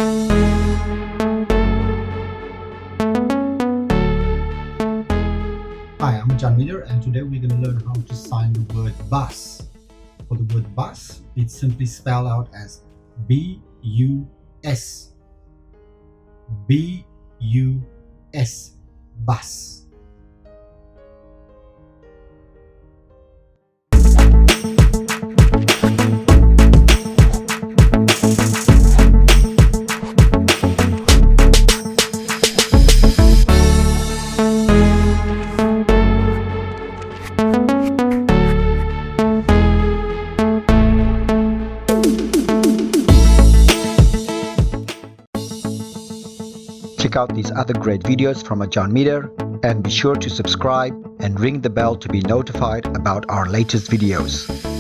Hi, I'm Ajarn Mieder, and today we're going to learn how to sign the word bus. For the word bus, it's simply spelled out as B-U-S. B-U-S. Bus. Check out these other great videos from Ajarn Mieder and be sure to subscribe and ring the bell to be notified about our latest videos.